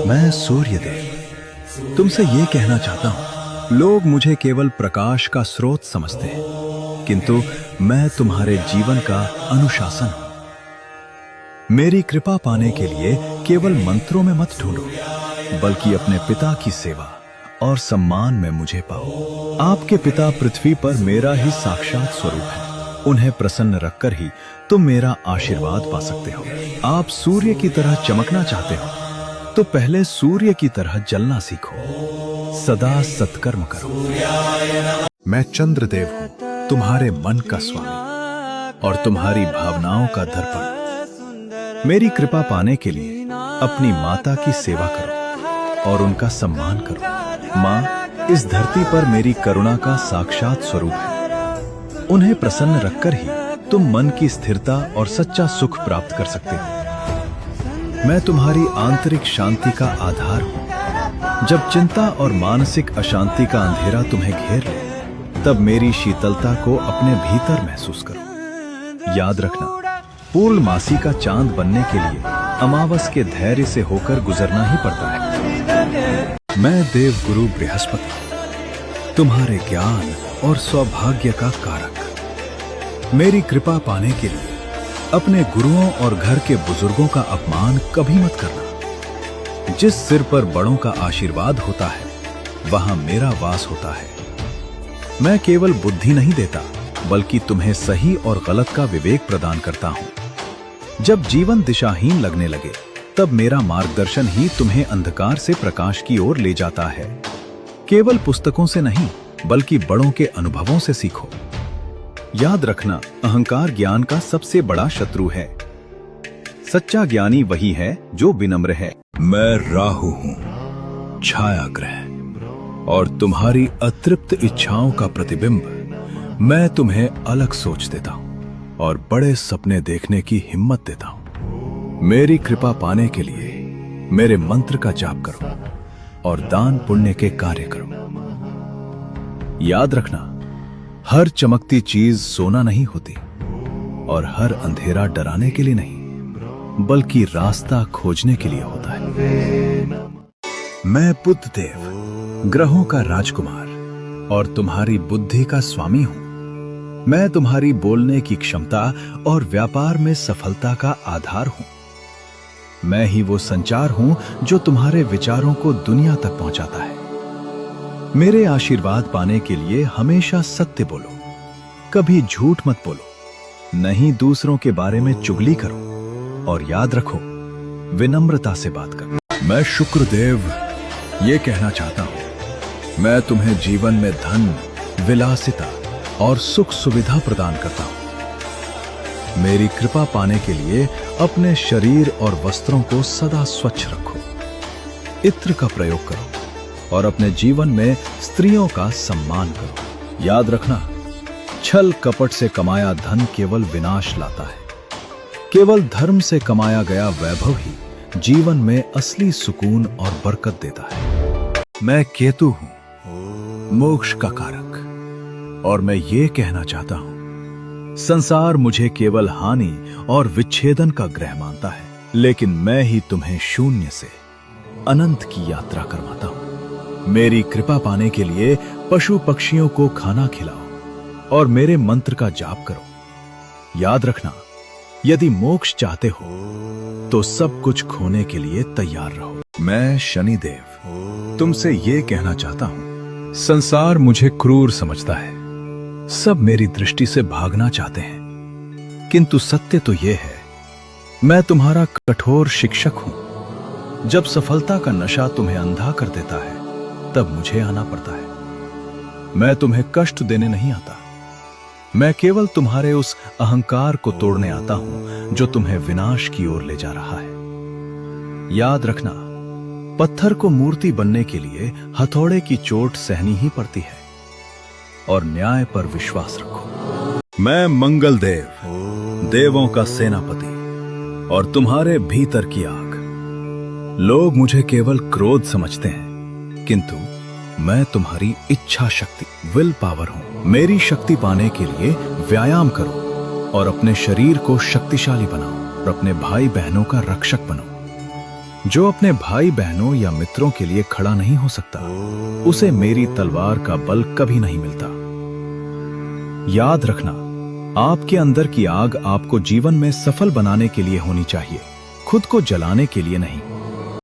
मैं सूर्यदेव तुमसे ये कहना चाहता हूं, लोग मुझे केवल प्रकाश का स्रोत समझते हैं, किंतु मैं तुम्हारे जीवन का अनुशासन हूं। मेरी कृपा पाने के लिए केवल मंत्रों में मत ढूंढो, बल्कि अपने पिता की सेवा और सम्मान में मुझे पाओ। आपके पिता पृथ्वी पर मेरा ही साक्षात स्वरूप है। उन्हें प्रसन्न रखकर ही तुम मेरा आशीर्वाद पा सकते हो। आप सूर्य की तरह चमकना चाहते हो तो पहले सूर्य की तरह जलना सीखो। सदा सत्कर्म करो। मैं चंद्रदेव हूं, तुम्हारे मन का स्वामी और तुम्हारी भावनाओं का दर्पण। मेरी कृपा पाने के लिए अपनी माता की सेवा करो और उनका सम्मान करो। माँ इस धरती पर मेरी करुणा का साक्षात स्वरूप है। उन्हें प्रसन्न रखकर ही तुम मन की स्थिरता और सच्चा सुख प्राप्त कर सकते हो। मैं तुम्हारी आंतरिक शांति का आधार हूं। जब चिंता और मानसिक अशांति का अंधेरा तुम्हें घेर ले, तब मेरी शीतलता को अपने भीतर महसूस करो। याद रखना, पूर्णमासी का चांद बनने के लिए अमावस के धैर्य से होकर गुजरना ही पड़ता है। मैं देव गुरु बृहस्पति, तुम्हारे ज्ञान और सौभाग्य का कारक। मेरी कृपा पाने के लिए अपने गुरुओं और घर के बुजुर्गों का अपमान कभी मत करना। जिस सिर पर बड़ों का आशीर्वाद होता है, वहां मेरा वास होता है। मैं केवल बुद्धि नहीं देता, बल्कि तुम्हें सही और गलत का विवेक प्रदान करता हूं। जब जीवन दिशाहीन लगने लगे, तब मेरा मार्गदर्शन ही तुम्हें अंधकार से प्रकाश की ओर ले जाता है। केवल पुस्तकों से नहीं, बल्कि बड़ों के अनुभवों से सीखो। याद रखना, अहंकार ज्ञान का सबसे बड़ा शत्रु है। सच्चा ज्ञानी वही है जो विनम्र है। मैं राहु हूं, छाया ग्रह, और तुम्हारी अतृप्त इच्छाओं का प्रतिबिंब। मैं तुम्हें अलग सोच देता हूं और बड़े सपने देखने की हिम्मत देता हूं। मेरी कृपा पाने के लिए मेरे मंत्र का जाप करो और दान पुण्य के कार्य करो। याद रखना, हर चमकती चीज सोना नहीं होती और हर अंधेरा डराने के लिए नहीं, बल्कि रास्ता खोजने के लिए होता है। मैं बुध देव, ग्रहों का राजकुमार और तुम्हारी बुद्धि का स्वामी हूं। मैं तुम्हारी बोलने की क्षमता और व्यापार में सफलता का आधार हूं। मैं ही वो संचार हूं जो तुम्हारे विचारों को दुनिया तक पहुंचाता है। मेरे आशीर्वाद पाने के लिए हमेशा सत्य बोलो, कभी झूठ मत बोलो, नहीं दूसरों के बारे में चुगली करो, और याद रखो, विनम्रता से बात करो। मैं शुक्रदेव ये कहना चाहता हूं, मैं तुम्हें जीवन में धन, विलासिता और सुख सुविधा प्रदान करता हूं। मेरी कृपा पाने के लिए अपने शरीर और वस्त्रों को सदा स्वच्छ रखो। इत्र का प्रयोग करो और अपने जीवन में स्त्रियों का सम्मान करो। याद रखना, छल कपट से कमाया धन केवल विनाश लाता है। केवल धर्म से कमाया गया वैभव ही जीवन में असली सुकून और बरकत देता है। मैं केतु हूं, मोक्ष का कारक, और मैं ये कहना चाहता हूं, संसार मुझे केवल हानि और विच्छेदन का ग्रह मानता है, लेकिन मैं ही तुम्हें शून्य से अनंत की यात्रा करवाता हूं। मेरी कृपा पाने के लिए पशु पक्षियों को खाना खिलाओ और मेरे मंत्र का जाप करो। याद रखना, यदि मोक्ष चाहते हो तो सब कुछ खोने के लिए तैयार रहो। मैं शनिदेव तुमसे ये कहना चाहता हूं, संसार मुझे क्रूर समझता है। सब मेरी दृष्टि से भागना चाहते हैं, किंतु सत्य तो ये है, मैं तुम्हारा कठोर शिक्षक हूं। जब सफलता का नशा तुम्हें अंधा कर देता है, तब मुझे आना पड़ता है। मैं तुम्हें कष्ट देने नहीं आता, मैं केवल तुम्हारे उस अहंकार को तोड़ने आता हूं जो तुम्हें विनाश की ओर ले जा रहा है। याद रखना, पत्थर को मूर्ति बनने के लिए हथौड़े की चोट सहनी ही पड़ती है, और न्याय पर विश्वास रखो। मैं मंगल देव, देवों का सेनापति और तुम्हारे भीतर की आग। लोग मुझे केवल क्रोध समझते हैं, किंतु मैं तुम्हारी इच्छा शक्ति, विल पावर हूं। मेरी शक्ति पाने के लिए व्यायाम करो और अपने शरीर को शक्तिशाली बनाओ और अपने भाई बहनों का रक्षक बनो। जो अपने भाई बहनों या मित्रों के लिए खड़ा नहीं हो सकता, उसे मेरी तलवार का बल कभी नहीं मिलता। याद रखना, आपके अंदर की आग आपको जीवन में सफल बनाने के लिए होनी चाहिए, खुद को जलाने के लिए नहीं।